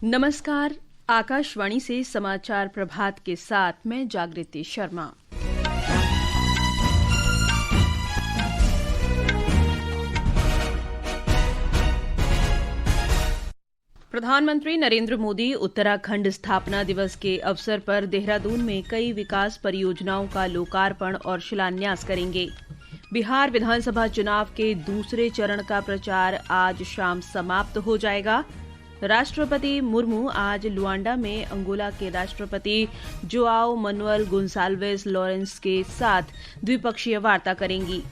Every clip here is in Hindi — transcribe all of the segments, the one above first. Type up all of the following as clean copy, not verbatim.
नमस्कार। आकाशवाणी से समाचार प्रभात के साथ मैं जागृति शर्मा। प्रधानमंत्री नरेंद्र मोदी उत्तराखंड स्थापना दिवस के अवसर पर देहरादून में कई विकास परियोजनाओं का लोकार्पण और शिलान्यास करेंगे। बिहार विधानसभा चुनाव के दूसरे चरण का प्रचार आज शाम समाप्त हो जाएगा। राष्ट्रपति मुर्मू आज लुआंडा में अंगोला के राष्ट्रपति जोआओ मनुएल गोंसाल्वेस लॉरेंस के साथ द्विपक्षीय वार्ता करेंगी।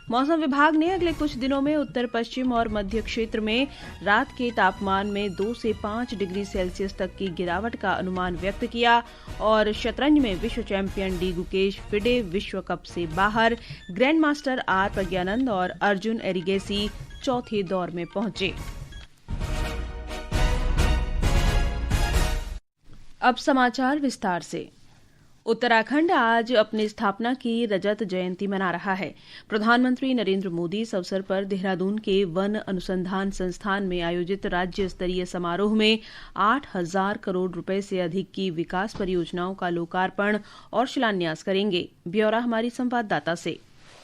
मौसम विभाग ने अगले कुछ दिनों में उत्तर पश्चिम और मध्य क्षेत्र में रात के तापमान में 2 से 5 डिग्री सेल्सियस तक की गिरावट का अनुमान व्यक्त किया और शतरंज में विश्व चैंपियन डी गुकेश फिडे विश्व कप से बाहर। ग्रैंड मास्टर आर प्रज्ञानंद और अर्जुन एरिगेसी चौथे दौर में पहुंचे। अब समाचार विस्तार से। उत्तराखंड आज अपनी स्थापना की रजत जयंती मना रहा है। प्रधानमंत्री नरेंद्र मोदी इस अवसर पर देहरादून के वन अनुसंधान संस्थान में आयोजित राज्य स्तरीय समारोह में 8,000 करोड़ रुपए से अधिक की विकास परियोजनाओं का लोकार्पण और शिलान्यास करेंगे। ब्यौरा हमारी संवाददाता से।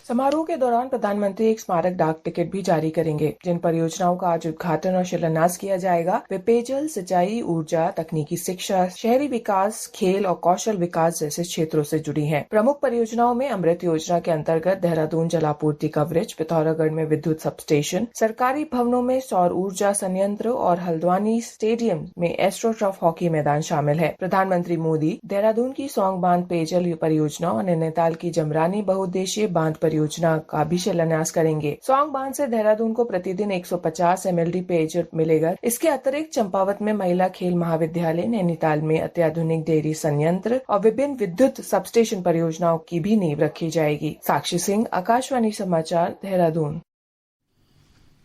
समारोह के दौरान प्रधानमंत्री एक स्मारक डाक टिकट भी जारी करेंगे। जिन परियोजनाओं का आज उद्घाटन और शिलान्यास किया जाएगा वे पेयजल, सिंचाई, ऊर्जा, तकनीकी शिक्षा, शहरी विकास, खेल और कौशल विकास जैसे क्षेत्रों से जुड़ी हैं। प्रमुख परियोजनाओं में अमृत योजना के अंतर्गत देहरादून जलापूर्ति कवरेज, पिथौरागढ़ में विद्युत सब स्टेशन, सरकारी भवनों में सौर ऊर्जा संयंत्र और हल्द्वानी स्टेडियम में एस्ट्रोटर्फ हॉकी मैदान शामिल है। प्रधानमंत्री मोदी देहरादून की सौंग बांध पेयजल परियोजना और नैनीताल की जमरानी बहुउद्देशीय बांध योजना का भी शिलान्यास करेंगे। सौंग बांध से देहरादून को प्रतिदिन 150 MLD पेयजल मिलेगा। इसके अतिरिक्त चंपावत में महिला खेल महाविद्यालय, नैनीताल में अत्याधुनिक डेयरी संयंत्र और विभिन्न विद्युत सबस्टेशन परियोजनाओं की भी नींव रखी जाएगी। साक्षी सिंह, आकाशवाणी समाचार, देहरादून।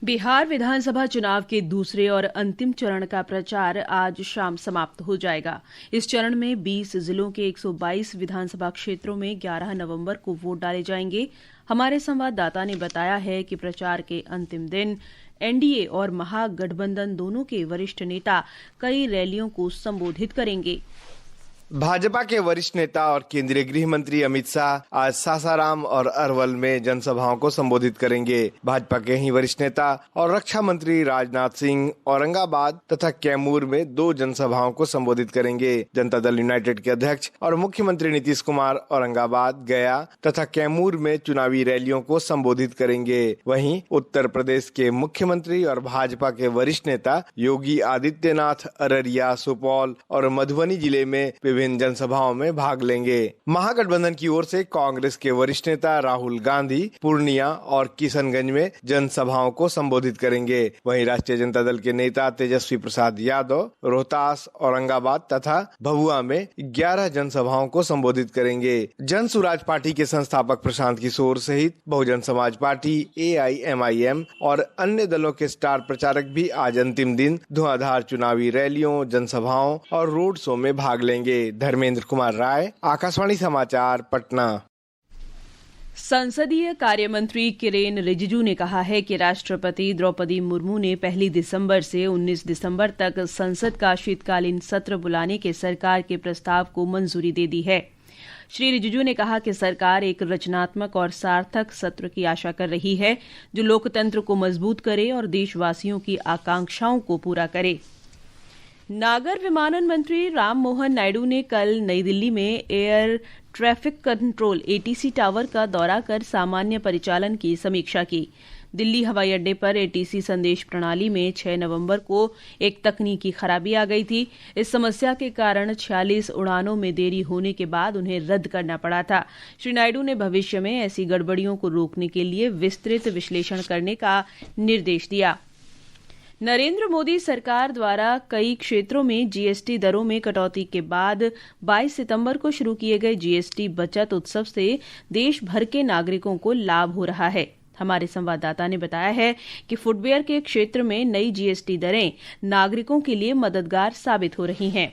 बिहार विधानसभा चुनाव के दूसरे और अंतिम चरण का प्रचार आज शाम समाप्त हो जाएगा। इस चरण में 20 जिलों के 122 विधानसभा क्षेत्रों में 11 नवंबर को वोट डाले जाएंगे। हमारे संवाददाता ने बताया है कि प्रचार के अंतिम दिन एनडीए और महागठबंधन दोनों के वरिष्ठ नेता कई रैलियों को संबोधित करेंगे। भाजपा के वरिष्ठ नेता और केंद्रीय गृह मंत्री अमित शाह आज सासाराम और अरवल में जनसभाओं को संबोधित करेंगे। भाजपा के ही वरिष्ठ नेता और रक्षा मंत्री राजनाथ सिंह औरंगाबाद तथा कैमूर में 2 जनसभाओं को संबोधित करेंगे। जनता दल यूनाइटेड के अध्यक्ष और मुख्यमंत्री नीतीश कुमार औरंगाबाद, गया तथा कैमूर में चुनावी रैलियों को संबोधित करेंगे। वहीं उत्तर प्रदेश के मुख्यमंत्री और भाजपा के वरिष्ठ नेता योगी आदित्यनाथ अररिया, सुपौल और मधुबनी जिले में विभिन्न जनसभाओं में भाग लेंगे। महागठबंधन की ओर से कांग्रेस के वरिष्ठ नेता राहुल गांधी पूर्णिया और किशनगंज में जनसभाओं को संबोधित करेंगे। वहीं राष्ट्रीय जनता दल के नेता तेजस्वी प्रसाद यादव रोहतास, औरंगाबाद तथा भभुआ में 11 जनसभाओं को संबोधित करेंगे। जन सुराज पार्टी के संस्थापक प्रशांत किशोर सहित बहुजन समाज पार्टी, AIMIM और अन्य दलों के स्टार प्रचारक भी आज अंतिम दिन धुआंधार चुनावी रैलियों, जनसभाओं और रोड शो में भाग लेंगे। धर्मेंद्र कुमार राय, आकाशवाणी समाचार, पटना। संसदीय कार्य मंत्री किरेन रिजिजू ने कहा है कि राष्ट्रपति द्रौपदी मुर्मू ने 1 दिसंबर से 19 दिसंबर तक संसद का शीतकालीन सत्र बुलाने के सरकार के प्रस्ताव को मंजूरी दे दी है। श्री रिजिजू ने कहा कि सरकार एक रचनात्मक और सार्थक सत्र की आशा कर रही है जो लोकतंत्र को मजबूत करे और देशवासियों की आकांक्षाओं को पूरा करे। नागर विमानन मंत्री राम मोहन नायडू ने कल नई दिल्ली में air traffic control ATC tower का दौरा कर सामान्य परिचालन की समीक्षा की। दिल्ली हवाई अड्डे पर ATC संदेश प्रणाली में 6 नवंबर को एक तकनीकी खराबी आ गई थी। इस समस्या के कारण 46 उड़ानों में देरी होने के बाद उन्हें रद्द करना पड़ा था। श्री नायडू ने भविष्य में ऐसी गड़बड़ियों को रोकने के लिए विस्तृत विश्लेषण करने का निर्देश दिया। नरेंद्र मोदी सरकार द्वारा कई क्षेत्रों में GST दरों में कटौती के बाद 22 सितंबर को शुरू किए गए GST बचत उत्सव से देश भर के नागरिकों को लाभ हो रहा है। हमारे संवाददाता ने बताया है कि फुटवेयर के क्षेत्र में नई GST दरें नागरिकों के लिए मददगार साबित हो रही हैं।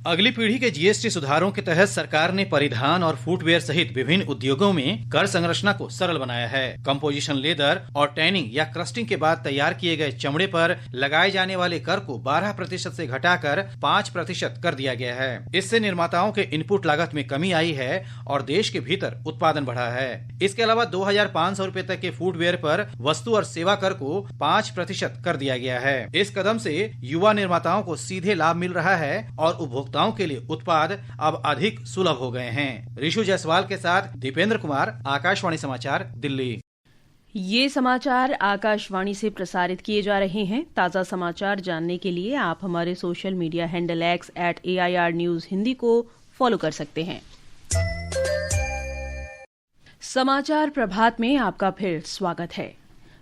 अगली पीढ़ी के जीएसटी सुधारों के तहत सरकार ने परिधान और फुटवेयर सहित विभिन्न उद्योगों में कर संरचना को सरल बनाया है। कंपोजिशन लेदर और टैनिंग या क्रस्टिंग के बाद तैयार किए गए चमड़े पर लगाए जाने वाले कर को 12% से घटाकर 5% कर दिया गया है। इससे निर्माताओं के इनपुट लागत में कमी आई है और देश के भीतर उत्पादन बढ़ा है। इसके अलावा 2,500 रुपए तक के फुटवेयर पर वस्तु और सेवा कर को 5% कर दिया गया है। इस कदम से युवा निर्माताओं को सीधे लाभ मिल रहा है और उपभोक्ताओं के लिए उत्पाद अब अधिक सुलभ हो गए हैं। ऋषु जायसवाल के साथ दीपेंद्र कुमार, आकाशवाणी समाचार, दिल्ली। ये समाचार आकाशवाणी से प्रसारित किए जा रहे हैं। ताज़ा समाचार जानने के लिए आप हमारे social media handle @AIR News Hindi को फॉलो कर सकते हैं। समाचार प्रभात में आपका फिर स्वागत है।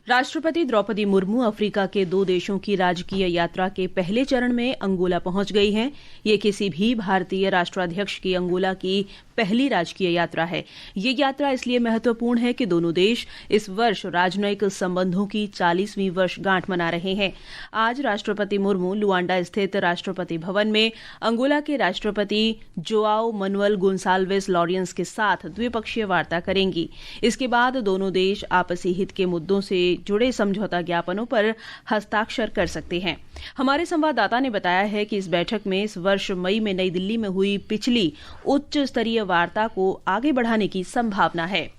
राष्ट्रपति द्रौपदी मुर्मू अफ्रीका के 2 देशों की राजकीय यात्रा के पहले चरण में अंगोला पहुंच गई हैं। ये किसी भी भारतीय राष्ट्राध्यक्ष की अंगोला की पहली राजकीय यात्रा है। ये यात्रा इसलिए महत्वपूर्ण है कि दोनों देश इस वर्ष राजनयिक संबंधों की 40वीं वर्षगांठ मना रहे हैं। आज राष्ट्रपति मुर्मू लुआंडा स्थित राष्ट्रपति भवन में अंगोला के राष्ट्रपति जोआओ मनुअल गोंसाल्वेस लॉरेंस के साथ द्विपक्षीय वार्ता करेंगी। इसके बाद दोनों देश आपसी हित के मुद्दों से जुड़े समझौता ज्ञापनों पर हस्ताक्षर कर सकते हैं। हमारे संवाददाता ने बताया है कि इस बैठक में इस वर्ष मई में नई दिल्ली में हुई पिछली उच्च स्तरीय वार्ता को आगे बढ़ाने की संभावना है।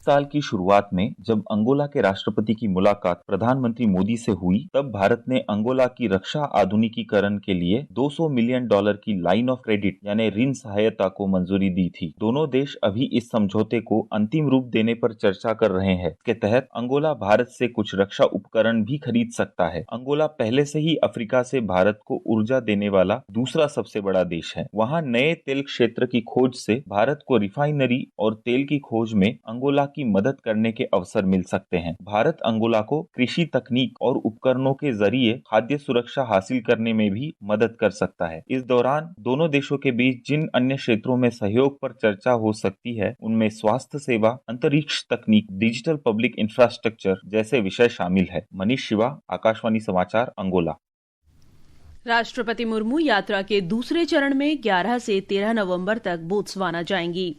साल की शुरुआत में जब अंगोला के राष्ट्रपति की मुलाकात प्रधानमंत्री मोदी से हुई, तब भारत ने अंगोला की रक्षा आधुनिकीकरण के लिए $200 मिलियन की लाइन ऑफ क्रेडिट यानी ऋण सहायता को मंजूरी दी थी। दोनों देश अभी इस समझौते को अंतिम रूप देने पर चर्चा कर रहे हैं। इसके तहत अंगोला भारत से कुछ रक्षा उपकरण भी खरीद सकता है। अंगोला पहले से ही अफ्रीका से भारत को ऊर्जा देने वाला दूसरा सबसे बड़ा देश है। वहाँ नए तेल क्षेत्र की खोज से भारत को रिफाइनरी और तेल की खोज में अंगोला की मदद करने के अवसर मिल सकते हैं। भारत अंगोला को कृषि तकनीक और उपकरणों के जरिए खाद्य सुरक्षा हासिल करने में भी मदद कर सकता है। इस दौरान दोनों देशों के बीच जिन अन्य क्षेत्रों में सहयोग पर चर्चा हो सकती है, उनमें स्वास्थ्य सेवा, अंतरिक्ष तकनीक, डिजिटल पब्लिक इंफ्रास्ट्रक्चर जैसे विषय शामिल है। मनीष शिवा, आकाशवाणी समाचार, अंगोला। राष्ट्रपति मुर्मू यात्रा के दूसरे चरण में 11 से 13 नवंबर तक बोत्सवाना जाएंगी।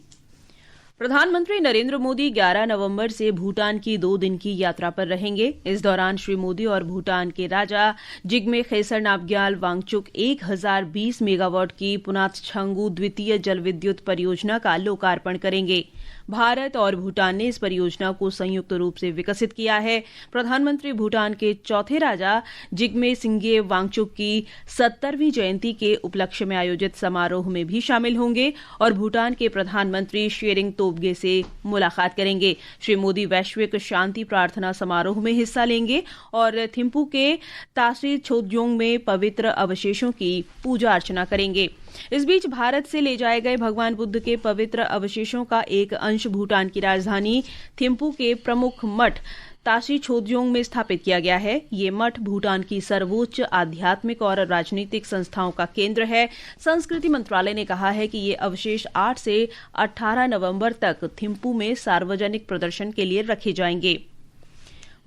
प्रधानमंत्री नरेंद्र मोदी 11 नवंबर से भूटान की 2 दिन की यात्रा पर रहेंगे। इस दौरान श्री मोदी और भूटान के राजा जिग्मे खेसर नामग्याल वांगचुक 1020 मेगावाट की पुनात छंगू द्वितीय जल विद्युत परियोजना का लोकार्पण करेंगे। भारत और भूटान ने इस परियोजना को संयुक्त रूप से विकसित किया है। प्रधानमंत्री भूटान के चौथे राजा जिग्मे सिंगे वांगचुक की 70वीं जयंती के उपलक्ष्य में आयोजित समारोह में भी शामिल होंगे और भूटान के प्रधानमंत्री शेरिंग तोब्गे से मुलाकात करेंगे। श्री मोदी वैश्विक शांति प्रार्थना समारोह में हिस्सा लेंगे और थिम्पू के तासी छोदजोंग में पवित्र अवशेषों की पूजा अर्चना करेंगे। इस बीच भारत से ले जाए गए भगवान बुद्ध के पवित्र अवशेषों का एक अंश भूटान की राजधानी थिम्पू के प्रमुख मठ तासी छोदजोंग में स्थापित किया गया है। ये मठ भूटान की सर्वोच्च आध्यात्मिक और राजनीतिक संस्थाओं का केंद्र है। संस्कृति मंत्रालय ने कहा है कि ये अवशेष 8 से 18 नवंबर तक थिम्पू में सार्वजनिक प्रदर्शन के लिए रखे जाएंगे।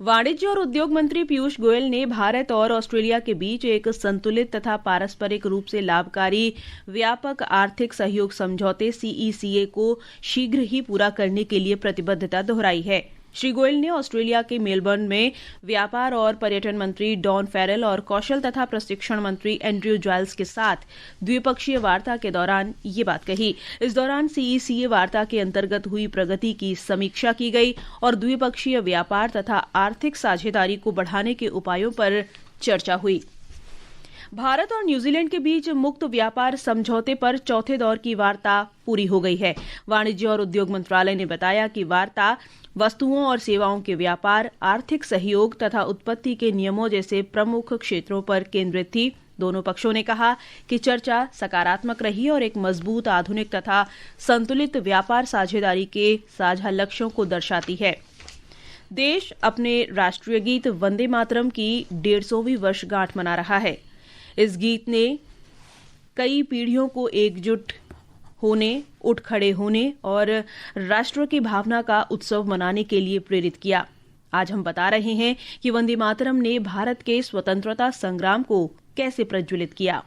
वाणिज्य और उद्योग मंत्री पीयूष गोयल ने भारत और ऑस्ट्रेलिया के बीच एक संतुलित तथा पारस्परिक रूप से लाभकारी व्यापक आर्थिक सहयोग समझौते CECA को शीघ्र ही पूरा करने के लिए प्रतिबद्धता दोहराई है। श्री गोयल ने ऑस्ट्रेलिया के मेलबर्न में व्यापार और पर्यटन मंत्री डॉन फेरेल और कौशल तथा प्रशिक्षण मंत्री एंड्रयू जॉयल्स के साथ द्विपक्षीय वार्ता के दौरान ये बात कही। इस दौरान CECA वार्ता के अंतर्गत हुई प्रगति की समीक्षा की गई और द्विपक्षीय व्यापार तथा आर्थिक साझेदारी को बढ़ाने के उपायों पर चर्चा हुई। भारत और न्यूजीलैंड के बीच मुक्त व्यापार समझौते पर चौथे दौर की वार्ता पूरी हो गई है। वाणिज्य और उद्योग मंत्रालय ने बताया कि वार्ता वस्तुओं और सेवाओं के व्यापार, आर्थिक सहयोग तथा उत्पत्ति के नियमों जैसे प्रमुख क्षेत्रों पर केंद्रित थी। दोनों पक्षों ने कहा कि चर्चा सकारात्मक रही और एक मजबूत, आधुनिक तथा संतुलित व्यापार साझेदारी के साझा लक्ष्यों को दर्शाती है। देश अपने राष्ट्रीय गीत वंदे मातरम की 150वीं वर्षगांठ मना रहा है। इस गीत ने कई पीढ़ियों को एकजुट होने, उठ खड़े होने और राष्ट्र की भावना का उत्सव मनाने के लिए प्रेरित किया। आज हम बता रहे हैं कि वंदे मातरम ने भारत के स्वतंत्रता संग्राम को कैसे प्रज्वलित किया।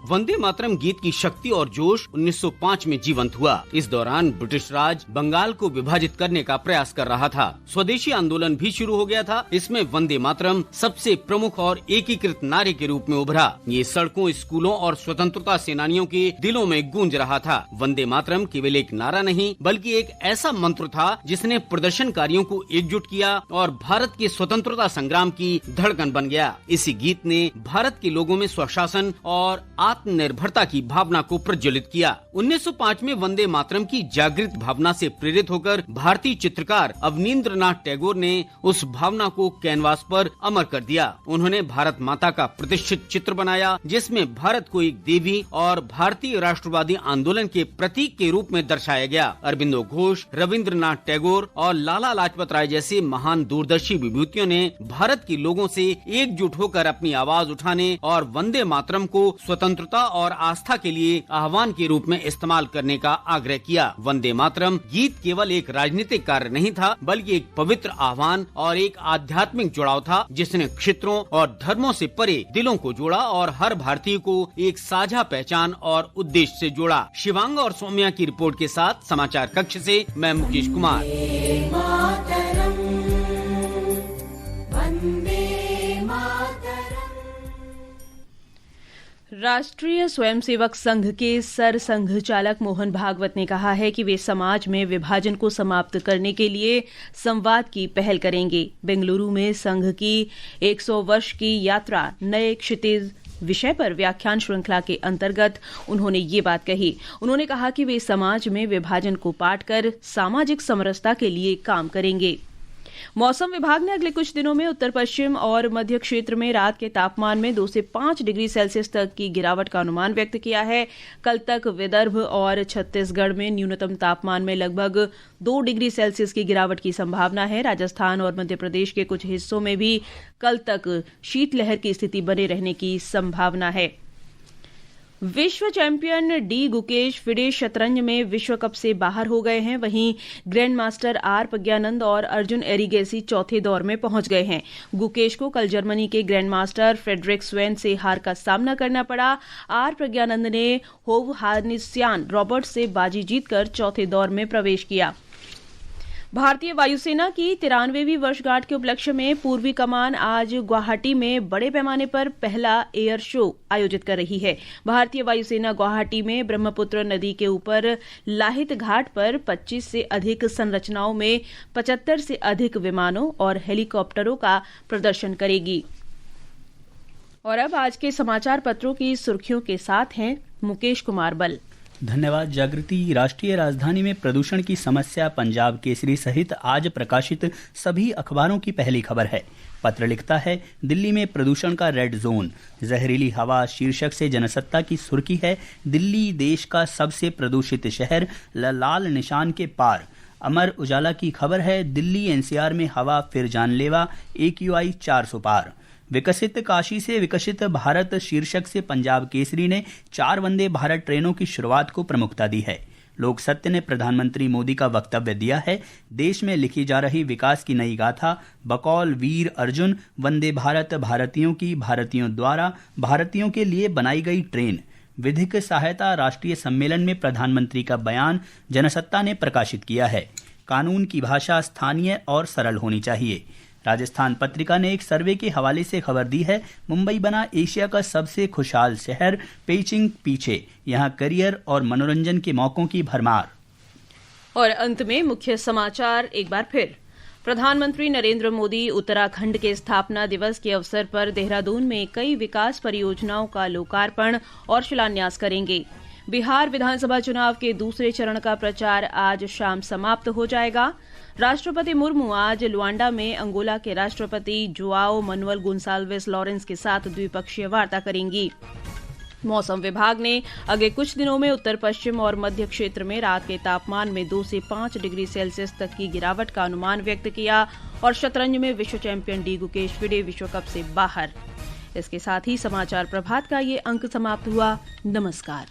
वंदे मातरम गीत की शक्ति और जोश 1905 में जीवंत हुआ। इस दौरान ब्रिटिश राज बंगाल को विभाजित करने का प्रयास कर रहा था। स्वदेशी आंदोलन भी शुरू हो गया था। इसमें वंदे मातरम सबसे प्रमुख और एकीकृत नारे के रूप में उभरा। ये सड़कों, स्कूलों और स्वतंत्रता सेनानियों के दिलों में गूंज रहा था। वंदे मातरम केवल एक नारा नहीं बल्कि एक ऐसा मंत्र था जिसने प्रदर्शनकारियों को एकजुट किया और भारत के स्वतंत्रता संग्राम की धड़कन बन गया। इसी गीत ने भारत के लोगों में स्वशासन और आत्मनिर्भरता की भावना को प्रज्वलित किया। 1905 में वंदे मातरम की जागृत भावना से प्रेरित होकर भारतीय चित्रकार अवनींद्रनाथ टैगोर ने उस भावना को कैनवास पर अमर कर दिया। उन्होंने भारत माता का प्रतिष्ठित चित्र बनाया जिसमें भारत को एक देवी और भारतीय राष्ट्रवादी आंदोलन के प्रतीक के रूप में दर्शाया गया। अरबिंदो घोष, रविंद्रनाथ टैगोर और लाला लाजपत राय जैसे महान दूरदर्शी विभूतियों ने भारत के लोगों से एकजुट होकर अपनी आवाज उठाने और वंदे मातरम को स्वतंत्रता और आस्था के लिए आह्वान के रूप में इस्तेमाल करने का आग्रह किया। वंदे मातरम गीत केवल एक राजनीतिक कार्य नहीं था बल्कि एक पवित्र आह्वान और एक आध्यात्मिक जुड़ाव था जिसने क्षेत्रों और धर्मों से परे दिलों को जोड़ा और हर भारतीय को एक साझा पहचान और उद्देश्य से जोड़ा। शिवांग और सौम्या की रिपोर्ट के साथ समाचार कक्ष से मैं मुकेश कुमार। राष्ट्रीय स्वयंसेवक संघ के सर संघ चालक मोहन भागवत ने कहा है कि वे समाज में विभाजन को समाप्त करने के लिए संवाद की पहल करेंगे। बेंगलुरु में संघ की 100 वर्ष की यात्रा नए क्षितिज विषय पर व्याख्यान श्रृंखला के अंतर्गत उन्होंने ये बात कही। उन्होंने कहा कि वे समाज में विभाजन को पाटकर सामाजिक समरसता के लिए काम करेंगे। मौसम विभाग ने अगले कुछ दिनों में उत्तर पश्चिम और मध्य क्षेत्र में रात के तापमान में 2 से 5 डिग्री सेल्सियस तक की गिरावट का अनुमान व्यक्त किया है। कल तक विदर्भ और छत्तीसगढ़ में न्यूनतम तापमान में लगभग 2 डिग्री सेल्सियस की गिरावट की संभावना है। राजस्थान और मध्य प्रदेश के कुछ हिस्सों में भी कल तक शीतलहर की स्थिति बने रहने की संभावना है। विश्व चैंपियन डी गुकेश फिडे शतरंज में विश्व कप से बाहर हो गए हैं। वहीं ग्रैंड मास्टर आर प्रज्ञानंद और अर्जुन एरिगेसी चौथे दौर में पहुंच गए हैं। गुकेश को कल जर्मनी के ग्रैंड मास्टर फ्रेडरिक स्वेन से हार का सामना करना पड़ा। आर प्रज्ञानंद ने होव हानिस्यान रॉबर्ट से बाजी जीतकर चौथे दौर में प्रवेश किया। भारतीय वायुसेना की 93वीं वर्षगांठ के उपलक्ष्य में पूर्वी कमान आज गुवाहाटी में बड़े पैमाने पर पहला एयर शो आयोजित कर रही है। भारतीय वायुसेना गुवाहाटी में ब्रह्मपुत्र नदी के ऊपर लाहित घाट पर 25 से अधिक संरचनाओं में 75 से अधिक विमानों और हेलीकॉप्टरों का प्रदर्शन करेगी। और अब आज के समाचार पत्रों की सुर्खियों के साथ हैं मुकेश कुमार बल। धन्यवाद जागृति। राष्ट्रीय राजधानी में प्रदूषण की समस्या पंजाब केसरी सहित आज प्रकाशित सभी अखबारों की पहली खबर है। पत्र लिखता है, दिल्ली में प्रदूषण का रेड जोन, जहरीली हवा शीर्षक से जनसत्ता की सुर्खी है, दिल्ली देश का सबसे प्रदूषित शहर, लाल निशान के पार। अमर उजाला की खबर है, दिल्ली एनसीआर में हवा फिर जानलेवा, AQI 400 पार। विकसित काशी से विकसित भारत शीर्षक से पंजाब केसरी ने 4 वंदे भारत ट्रेनों की शुरुआत को प्रमुखता दी है। लोक सत्य ने प्रधानमंत्री मोदी का वक्तव्य दिया है, देश में लिखी जा रही विकास की नई गाथा, बकौल वीर अर्जुन, वंदे भारत भारतीयों की, भारतीयों द्वारा भारतीयों के लिए बनाई गई ट्रेन। विधिक सहायता राष्ट्रीय सम्मेलन में प्रधानमंत्री का बयान जनसत्ता ने प्रकाशित किया है। कानून की भाषा स्थानीय और सरल होनी चाहिए। राजस्थान पत्रिका ने एक सर्वे के हवाले से खबर दी है, मुंबई बना एशिया का सबसे खुशहाल शहर, पेचिंग पीछे, यहां करियर और मनोरंजन के मौकों की भरमार। और अंत में मुख्य समाचार एक बार फिर। प्रधानमंत्री नरेंद्र मोदी उत्तराखंड के स्थापना दिवस के अवसर पर देहरादून में कई विकास परियोजनाओं का लोकार्पण और शिलान्यास करेंगे। बिहार विधानसभा चुनाव के दूसरे चरण का प्रचार आज शाम समाप्त हो जाएगा। राष्ट्रपति मुर्मू आज लुआंडा में अंगोला के राष्ट्रपति जोआओ मनवल गोंसाल्वेस लॉरेंस के साथ द्विपक्षीय वार्ता करेंगी। मौसम विभाग ने अगले कुछ दिनों में उत्तर पश्चिम और मध्य क्षेत्र में रात के तापमान में 2 से 5 डिग्री सेल्सियस तक की गिरावट का अनुमान व्यक्त किया। और शतरंज में विश्व चैंपियन डी गुकेश फिडे विश्व कप से बाहर। इसके साथ ही समाचार प्रभात का ये अंक समाप्त हुआ। नमस्कार।